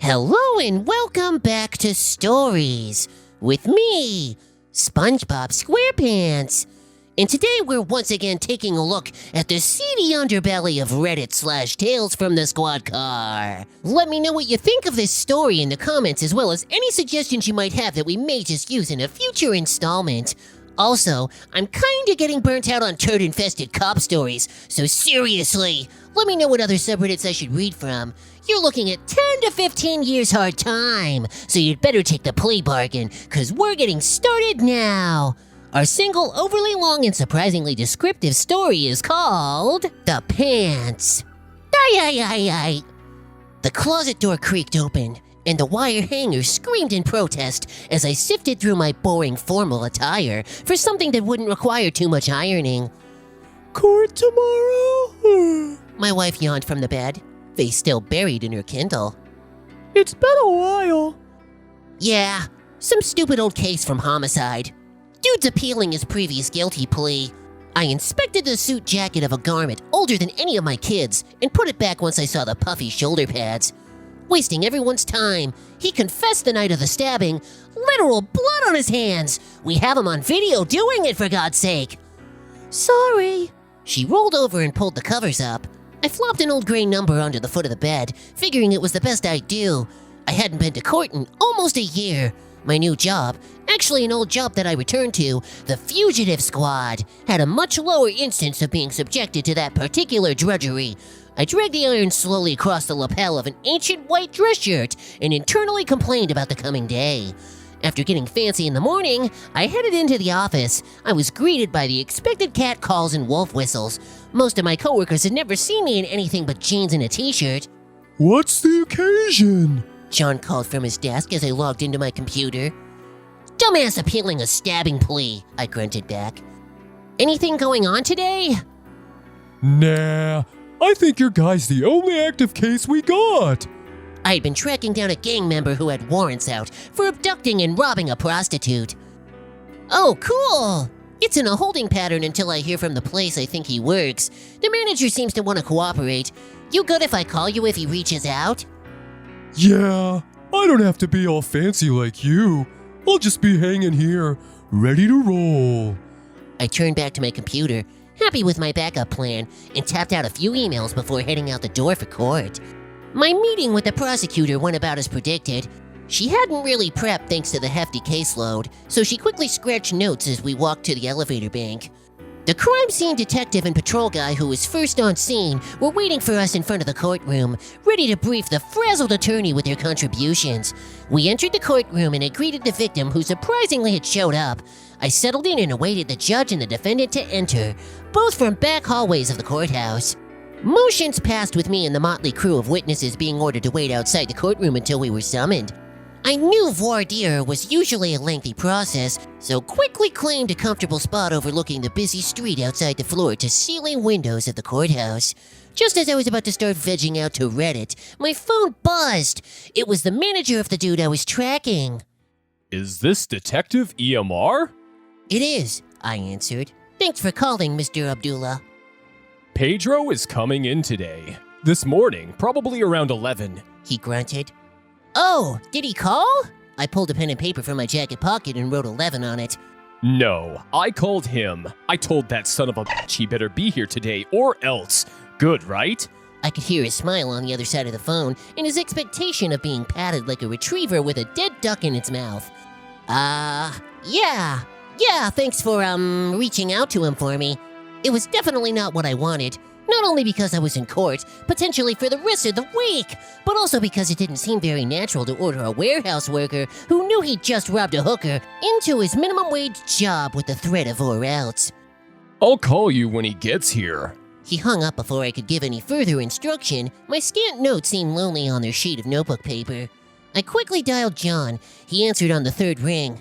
Hello and welcome back to Stories with me, Spongebob Squarepants. And today we're once again taking a look at the seedy underbelly of Reddit/Tales from the Squad Car. Let me know what you think of this story in the comments, as well as any suggestions you might have that we may just use in a future installment. Also, I'm kinda getting burnt out on turd-infested cop stories, so seriously, let me know what other subreddits I should read from. You're looking at 10 to 15 years hard time, so you'd better take the plea bargain, cause we're getting started now. Our single, overly long, and surprisingly descriptive story is called The Pants. Ay. The closet door creaked open, and the wire hanger screamed in protest as I sifted through my boring formal attire for something that wouldn't require too much ironing. Court tomorrow? My wife yawned from the bed, face still buried in her Kindle. It's been a while. Yeah, some stupid old case from homicide. Dude's appealing his previous guilty plea. I inspected the suit jacket of a garment older than any of my kids and put it back once I saw the puffy shoulder pads. Wasting everyone's time, he confessed the night of the stabbing. Literal blood on his hands. We have him on video doing it, for God's sake. Sorry. She rolled over and pulled the covers up. I flopped an old gray number onto the foot of the bed, figuring it was the best I'd do. I hadn't been to court in almost a year. My new job, actually an old job that I returned to, the Fugitive Squad, had a much lower instance of being subjected to that particular drudgery. I dragged the iron slowly across the lapel of an ancient white dress shirt and internally complained about the coming day. After getting fancy in the morning, I headed into the office. I was greeted by the expected cat calls and wolf whistles. Most of my coworkers had never seen me in anything but jeans and a t-shirt. What's the occasion? John called from his desk as I logged into my computer. Dumbass appealing a stabbing plea, I grunted back. Anything going on today? Nah, I think your guy's the only active case we got. I had been tracking down a gang member who had warrants out for abducting and robbing a prostitute. Oh, cool! It's in a holding pattern until I hear from the place I think he works. The manager seems to want to cooperate. You good if I call you if he reaches out? Yeah, I don't have to be all fancy like you. I'll just be hanging here, ready to roll. I turned back to my computer, happy with my backup plan, and tapped out a few emails before heading out the door for court. My meeting with the prosecutor went about as predicted. She hadn't really prepped thanks to the hefty caseload, so she quickly scratched notes as we walked to the elevator bank. The crime scene detective and patrol guy who was first on scene were waiting for us in front of the courtroom, ready to brief the frazzled attorney with their contributions. We entered the courtroom and I greeted the victim, who surprisingly had showed up. I settled in and awaited the judge and the defendant to enter, both from back hallways of the courthouse. Motions passed with me and the motley crew of witnesses being ordered to wait outside the courtroom until we were summoned. I knew voir dire was usually a lengthy process, so quickly claimed a comfortable spot overlooking the busy street outside the floor-to-ceiling windows of the courthouse. Just as I was about to start vegging out to Reddit, my phone buzzed. It was the manager of the dude I was tracking. Is this Detective EMR? It is, I answered. Thanks for calling, Mr. Abdullah. Pedro is coming in today. This morning, probably around 11. He grunted. Oh, did he call? I pulled a pen and paper from my jacket pocket and wrote 11 on it. No, I called him. I told that son of a bitch he better be here today or else. Good, right? I could hear his smile on the other side of the phone and his expectation of being patted like a retriever with a dead duck in its mouth. Yeah, thanks for, reaching out to him for me. It was definitely not what I wanted. Not only because I was in court, potentially for the rest of the week, but also because it didn't seem very natural to order a warehouse worker who knew he'd just robbed a hooker into his minimum wage job with the threat of or else. I'll call you when he gets here. He hung up before I could give any further instruction. My scant notes seemed lonely on their sheet of notebook paper. I quickly dialed John. He answered on the third ring.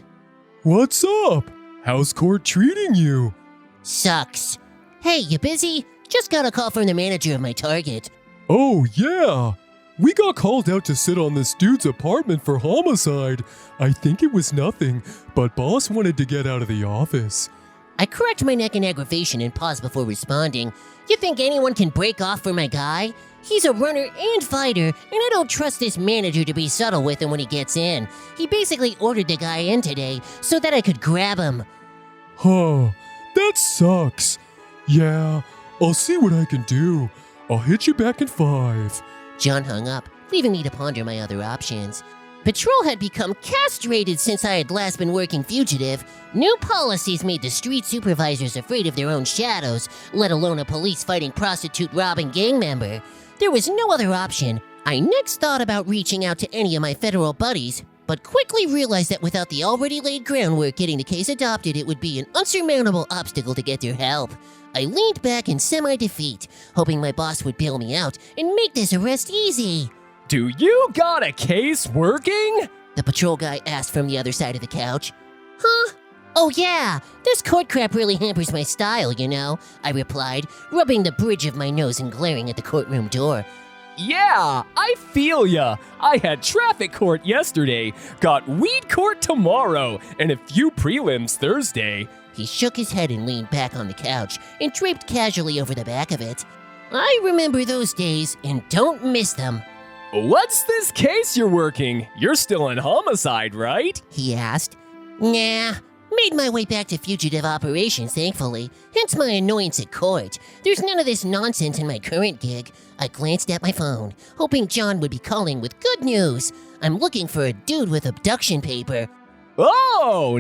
What's up? How's court treating you? Sucks. Hey, you busy? Just got a call from the manager of my target. Oh, yeah. We got called out to sit on this dude's apartment for homicide. I think it was nothing, but boss wanted to get out of the office. I cracked my neck in aggravation and paused before responding. You think anyone can break off for my guy? He's a runner and fighter, and I don't trust this manager to be subtle with him when he gets in. He basically ordered the guy in today so that I could grab him. Huh, that sucks. Yeah, I'll see what I can do. I'll hit you back in 5. John hung up, leaving me to ponder my other options. Patrol had become castrated since I had last been working fugitive. New policies made the street supervisors afraid of their own shadows, let alone a police-fighting prostitute-robbing gang member. There was no other option. I next thought about reaching out to any of my federal buddies, but quickly realized that without the already laid groundwork getting the case adopted, it would be an unsurmountable obstacle to get their help. I leaned back in semi-defeat, hoping my boss would bail me out and make this arrest easy. Do you got a case working? The patrol guy asked from the other side of the couch. Huh? Oh yeah, this court crap really hampers my style, you know, I replied, rubbing the bridge of my nose and glaring at the courtroom door. Yeah, I feel ya. I had traffic court yesterday, got weed court tomorrow, and a few prelims Thursday. He shook his head and leaned back on the couch and draped casually over the back of it. I remember those days and don't miss them. What's this case you're working? You're still in homicide, right? He asked. Nah, made my way back to fugitive operations, thankfully, hence my annoyance at court. There's none of this nonsense in my current gig. I glanced at my phone, hoping John would be calling with good news. I'm looking for a dude with abduction paper. Oh,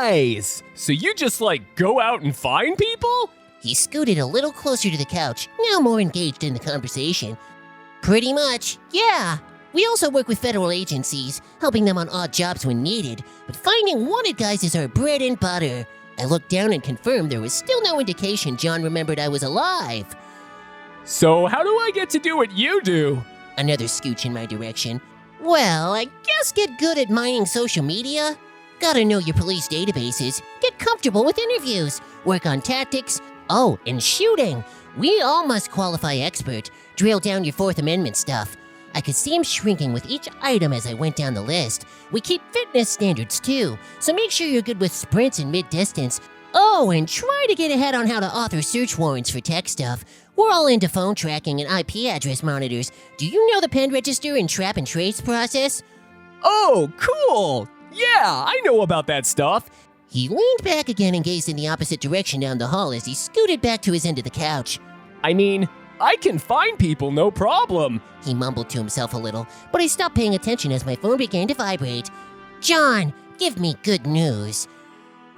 nice! So you just go out and find people? He scooted a little closer to the couch, now more engaged in the conversation. Pretty much, yeah. We also work with federal agencies, helping them on odd jobs when needed, but finding wanted guys is our bread and butter. I looked down and confirmed there was still no indication John remembered I was alive. So how do I get to do what you do? Another scooch in my direction. Well, I guess get good at mining social media. Gotta know your police databases, get comfortable with interviews, work on tactics, oh, and shooting. We all must qualify expert, drill down your Fourth Amendment stuff. I could see him shrinking with each item as I went down the list. We keep fitness standards too, so make sure you're good with sprints and mid-distance. Oh, and try to get ahead on how to author search warrants for tech stuff. We're all into phone tracking and IP address monitors. Do you know the pen register and trap and trace process? Oh, cool! Yeah, I know about that stuff. He leaned back again and gazed in the opposite direction down the hall as he scooted back to his end of the couch. I mean, I can find people, no problem. He mumbled to himself a little, but I stopped paying attention as my phone began to vibrate. John, give me good news.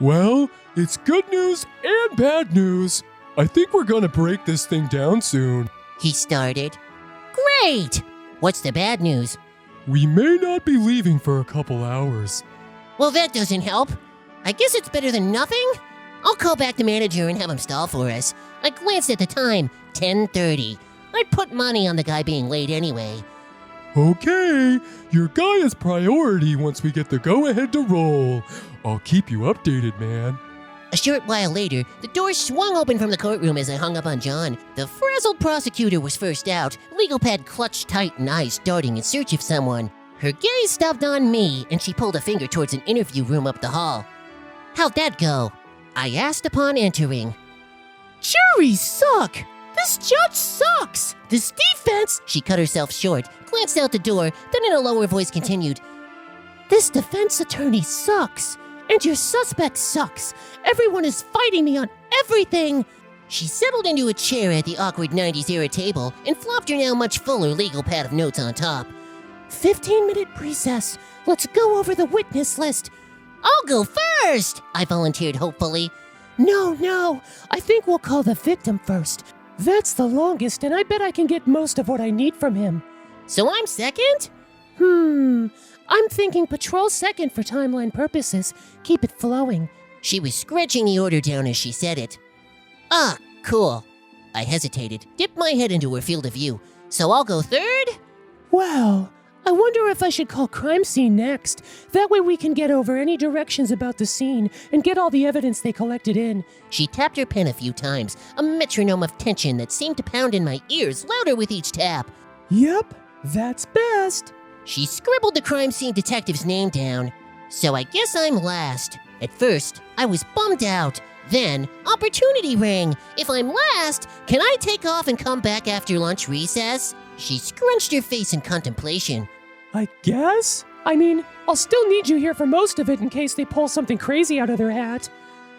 Well, it's good news and bad news. I think we're gonna break this thing down soon. He started. Great! What's the bad news? We may not be leaving for a couple hours. Well, that doesn't help. I guess it's better than nothing? I'll call back the manager and have him stall for us. I glanced at the time, 10:30. I'd put money on the guy being late anyway. Okay, your guy is priority once we get the go-ahead to roll. I'll keep you updated, man. A short while later, the door swung open from the courtroom as I hung up on John. The frazzled prosecutor was first out, legal pad clutched tight and eyes darting in search of someone. Her gaze stopped on me, and she pulled a finger towards an interview room up the hall. How'd that go? I asked upon entering. Juries suck! This judge sucks! This defense— She cut herself short, glanced out the door, then in a lower voice continued. This defense attorney sucks! And your suspect sucks! Everyone is fighting me on everything! She settled into a chair at the awkward 90s-era table and flopped her now much fuller legal pad of notes on top. 15-minute recess. Let's go over the witness list. I'll go first, I volunteered hopefully. No, I think we'll call the victim first. That's the longest, and I bet I can get most of what I need from him. So I'm second? I'm thinking patrol second for timeline purposes. Keep it flowing. She was scratching the order down as she said it. Ah, cool. I hesitated, dipped my head into her field of view. So I'll go third? Well, I wonder if I should call crime scene next. That way we can get over any directions about the scene and get all the evidence they collected in. She tapped her pen a few times, a metronome of tension that seemed to pound in my ears louder with each tap. Yep, that's best. She scribbled the crime scene detective's name down. So I guess I'm last. At first, I was bummed out. Then, opportunity rang. If I'm last, can I take off and come back after lunch recess? She scrunched her face in contemplation. I guess? I mean, I'll still need you here for most of it in case they pull something crazy out of their hat.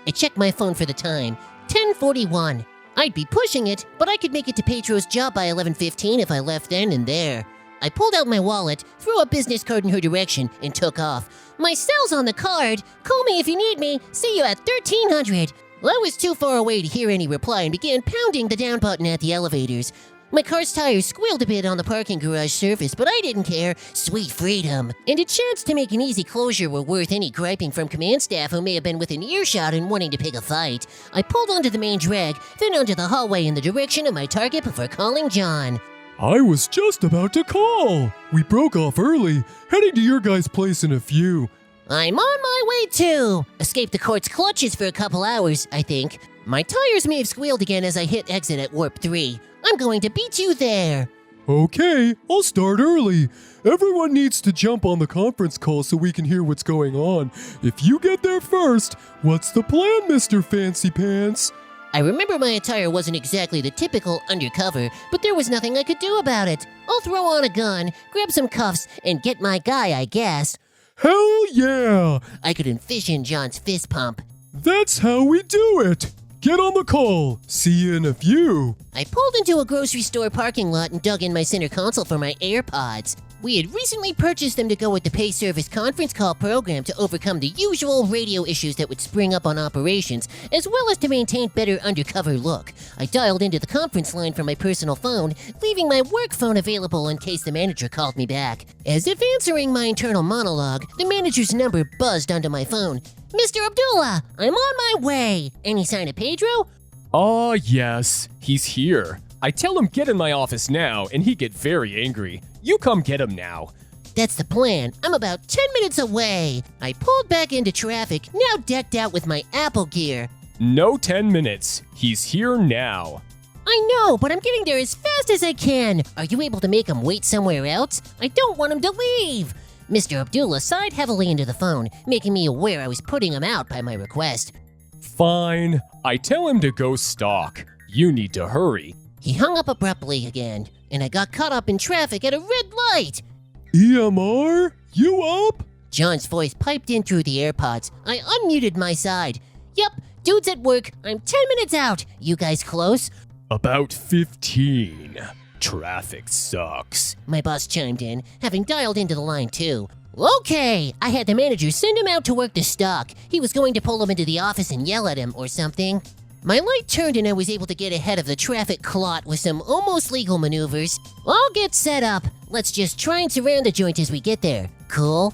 I checked my phone for the time. 10:41. I'd be pushing it, but I could make it to Pedro's job by 11:15 if I left then and there. I pulled out my wallet, threw a business card in her direction, and took off. My cell's on the card. Call me if you need me. See you at 1300. Well, I was too far away to hear any reply and began pounding the down button at the elevators. My car's tires squealed a bit on the parking garage surface, but I didn't care. Sweet freedom. And a chance to make an easy closure were worth any griping from command staff who may have been within earshot and wanting to pick a fight. I pulled onto the main drag, then onto the hallway in the direction of my target before calling John. I was just about to call. We broke off early, heading to your guys' place in a few. I'm on my way too. Escaped the court's clutches for a couple hours, I think. My tires may have squealed again as I hit exit at Warp 3. I'm going to beat you there. Okay, I'll start early. Everyone needs to jump on the conference call so we can hear what's going on. If you get there first, what's the plan, Mr. Fancy Pants? I remember my attire wasn't exactly the typical undercover, but there was nothing I could do about it. I'll throw on a gun, grab some cuffs, and get my guy, I guess. Hell yeah! I could envision John's fist pump. That's how we do it! Get on the call. See you in a few. I pulled into a grocery store parking lot and dug in my center console for my AirPods. We had recently purchased them to go with the pay service conference call program to overcome the usual radio issues that would spring up on operations, as well as to maintain better undercover look. I dialed into the conference line from my personal phone, leaving my work phone available in case the manager called me back. As if answering my internal monologue, the manager's number buzzed onto my phone. Mr. Abdullah, I'm on my way. Any sign of Pedro? Oh, yes, he's here. I tell him get in my office now, and he get very angry. You come get him now. That's the plan. I'm about 10 minutes away. I pulled back into traffic, now decked out with my Apple gear. No 10 minutes. He's here now. I know, but I'm getting there as fast as I can. Are you able to make him wait somewhere else? I don't want him to leave. Mr. Abdullah sighed heavily into the phone, making me aware I was putting him out by my request. Fine. I tell him to go stalk. You need to hurry. He hung up abruptly again, and I got caught up in traffic at a red light. EMR? You up? John's voice piped in through the AirPods. I unmuted my side. Yep, dude's at work. I'm 10 minutes out. You guys close? About 15. Traffic sucks. My boss chimed in, having dialed into the line too. Okay, I had the manager send him out to work the stock. He was going to pull him into the office and yell at him or something. My light turned and I was able to get ahead of the traffic clot with some almost legal maneuvers. I'll get set up. Let's just try and surround the joint as we get there. Cool?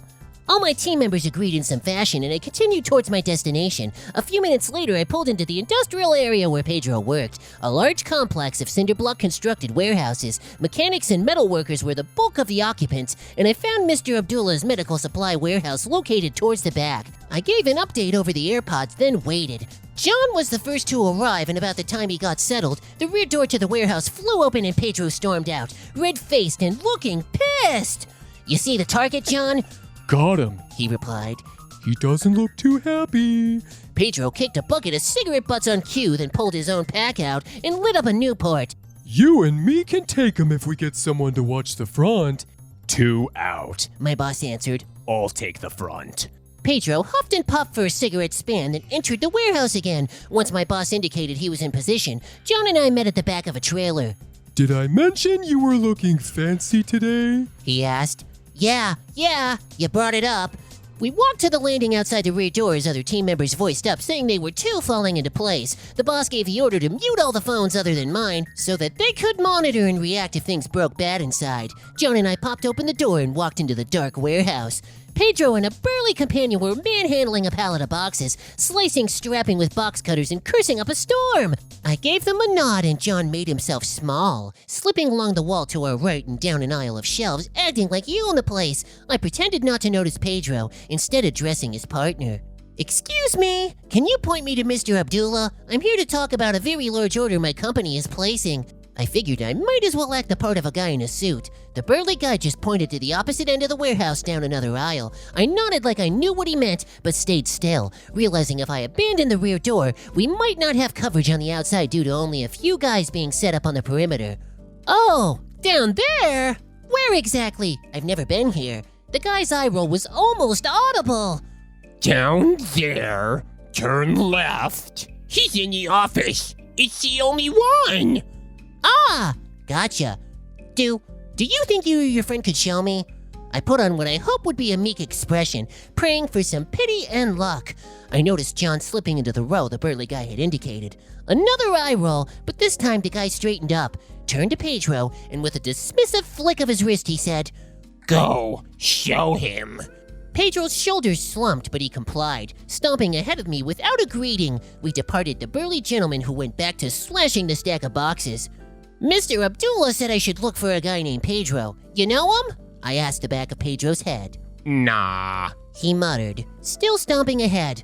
All my team members agreed in some fashion and I continued towards my destination. A few minutes later, I pulled into the industrial area where Pedro worked. A large complex of cinder block constructed warehouses. Mechanics and metal workers were the bulk of the occupants, and I found Mr. Abdullah's medical supply warehouse located towards the back. I gave an update over the AirPods, then waited. John was the first to arrive, and about the time he got settled, the rear door to the warehouse flew open and Pedro stormed out, red-faced and looking pissed. You see the target, John? Got him. He replied. He doesn't look too happy. Pedro kicked a bucket of cigarette butts on cue, then pulled his own pack out and lit up a Newport. You and me can take him if we get someone to watch the front. 2 out. My boss answered. I'll take the front. Pedro huffed and puffed for a cigarette span, then entered the warehouse again. Once my boss indicated he was in position, John and I met at the back of a trailer. Did I mention you were looking fancy today? He asked. Yeah, you brought it up. We walked to the landing outside the rear door as other team members voiced up, saying they were too falling into place. The boss gave the order to mute all the phones other than mine, so that they could monitor and react if things broke bad inside. John and I popped open the door and walked into the dark warehouse. Pedro and a burly companion were manhandling a pallet of boxes, slicing, strapping with box cutters, and cursing up a storm. I gave them a nod and John made himself small, slipping along the wall to our right and down an aisle of shelves, acting like you own the place. I pretended not to notice Pedro, instead addressing his partner. Excuse me, can you point me to Mr. Abdullah? I'm here to talk about a very large order my company is placing. I figured I might as well act the part of a guy in a suit. The burly guy just pointed to the opposite end of the warehouse down another aisle. I nodded like I knew what he meant, but stayed still, realizing if I abandoned the rear door, we might not have coverage on the outside due to only a few guys being set up on the perimeter. Oh, down there? Where exactly? I've never been here. The guy's eye roll was almost audible. Down there, turn left. He's in the office. It's the only one. Ah, gotcha. Do you think you or your friend could show me? I put on what I hope would be a meek expression, praying for some pity and luck. I noticed John slipping into the row the burly guy had indicated. Another eye roll, but this time the guy straightened up, turned to Pedro, and with a dismissive flick of his wrist he said, Go, show him. Pedro's shoulders slumped, but he complied. Stomping ahead of me without a greeting, we departed the burly gentleman who went back to slashing the stack of boxes. Mr. Abdullah said I should look for a guy named Pedro. You know him? I asked the back of Pedro's head. Nah. He muttered, still stomping ahead.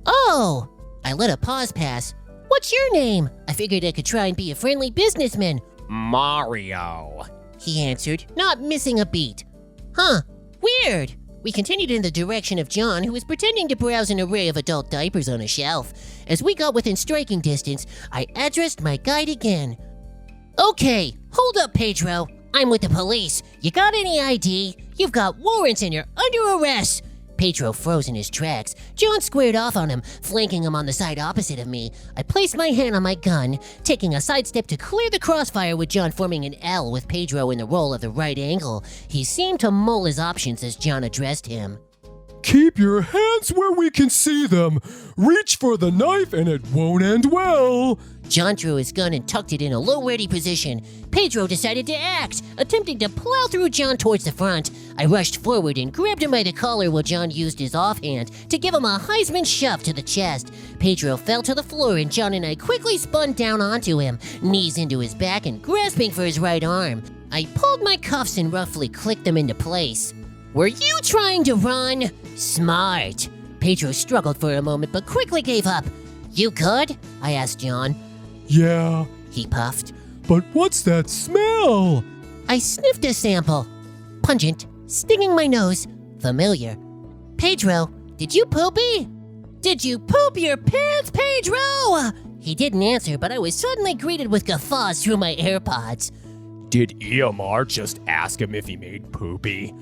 Oh! I let a pause pass. What's your name? I figured I could try and be a friendly businessman. Mario. He answered, not missing a beat. Huh, weird. We continued in the direction of John, who was pretending to browse an array of adult diapers on a shelf. As we got within striking distance, I addressed my guide again. Okay, hold up, Pedro. I'm with the police. You got any ID? You've got warrants and you're under arrest. Pedro froze in his tracks. John squared off on him, flanking him on the side opposite of me. I placed my hand on my gun, taking a sidestep to clear the crossfire with John forming an L with Pedro in the role of the right angle. He seemed to mull his options as John addressed him. Keep your hands where we can see them. Reach for the knife and it won't end well. John drew his gun and tucked it in a low-ready position. Pedro decided to act, attempting to plow through John towards the front. I rushed forward and grabbed him by the collar while John used his offhand to give him a Heisman shove to the chest. Pedro fell to the floor and John and I quickly spun down onto him, knees into his back and grasping for his right arm. I pulled my cuffs and roughly clicked them into place. Were you trying to run? Smart. Pedro struggled for a moment but quickly gave up. You good? I asked John. Yeah, He puffed. but what's that smell? I sniffed a sample. Pungent, stinging my nose, familiar. Pedro, did you poopy? Did you poop your pants, Pedro? He didn't answer, but I was suddenly greeted with guffaws through my AirPods. Did EMR just ask him if he made poopy?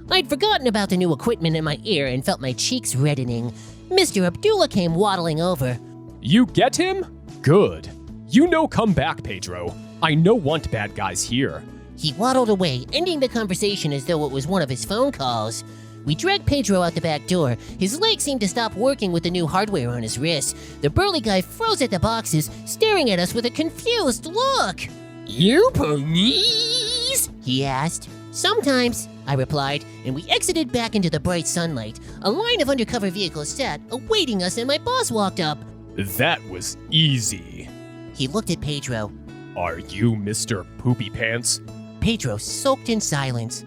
I'd forgotten about the new equipment in my ear and felt my cheeks reddening. Mr. Abdullah came waddling over. You get him? Good. You know come back, Pedro. I no want bad guys here. He waddled away, ending the conversation as though it was one of his phone calls. We dragged Pedro out the back door. His legs seemed to stop working with the new hardware on his wrist. The burly guy froze at the boxes, staring at us with a confused look. You police? He asked. Sometimes, I replied, and we exited back into the bright sunlight. A line of undercover vehicles sat, awaiting us, and my boss walked up. That was easy. He looked at Pedro. Are you Mr. Poopy Pants? Pedro sulked in silence.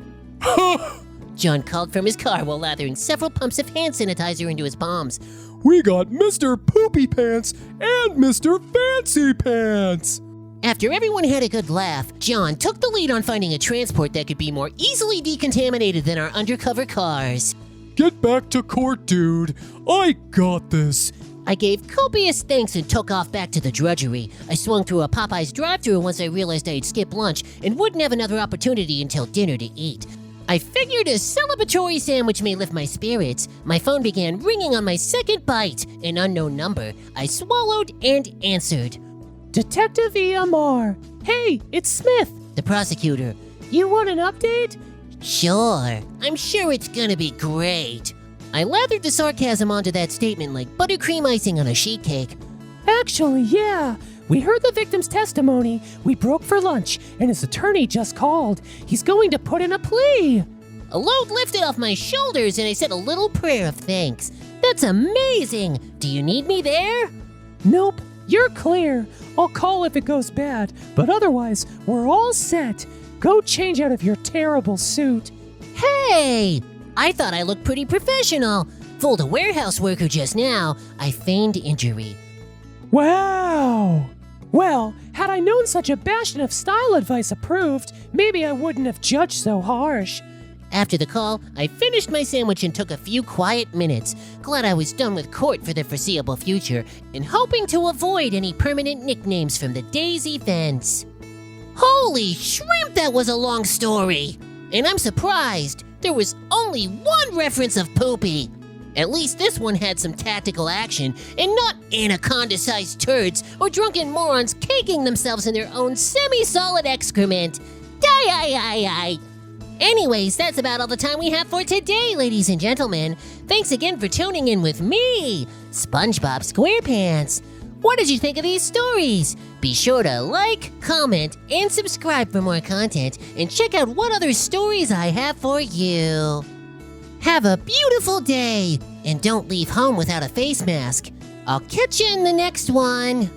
John called from his car while lathering several pumps of hand sanitizer into his palms. We got Mr. Poopy Pants and Mr. Fancy Pants. After everyone had a good laugh, John took the lead on finding a transport that could be more easily decontaminated than our undercover cars. Get back to court, dude. I got this. I gave copious thanks and took off back to the drudgery. I swung through a Popeye's drive-thru once I realized I had skipped lunch and wouldn't have another opportunity until dinner to eat. I figured a celebratory sandwich may lift my spirits. My phone began ringing on my second bite. An unknown number. I swallowed and answered. Detective EMR. Hey, it's Smith. The prosecutor. You want an update? Sure. I'm sure it's gonna be great. I lathered the sarcasm onto that statement like buttercream icing on a sheet cake. Actually, yeah. We heard the victim's testimony. We broke for lunch, and his attorney just called. He's going to put in a plea. A load lifted off my shoulders and I said a little prayer of thanks. That's amazing. Do you need me there? Nope, you're clear. I'll call if it goes bad, but otherwise, we're all set. Go change out of your terrible suit. Hey! I thought I looked pretty professional. Fooled a warehouse worker just now. I feigned injury. Wow! Well, had I known such a bastion of style advice approved, maybe I wouldn't have judged so harsh. After the call, I finished my sandwich and took a few quiet minutes, glad I was done with court for the foreseeable future, and hoping to avoid any permanent nicknames from the day's events. Holy shrimp, that was a long story! And I'm surprised there was only one reference of Poopy. At least this one had some tactical action, and not anaconda-sized turds or drunken morons caking themselves in their own semi-solid excrement. Die. Anyways, that's about all the time we have for today, ladies and gentlemen. Thanks again for tuning in with me, Spongebob Squarepants. What did you think of these stories? Be sure to like, comment, and subscribe for more content, and check out what other stories I have for you. Have a beautiful day, and don't leave home without a face mask. I'll catch you in the next one.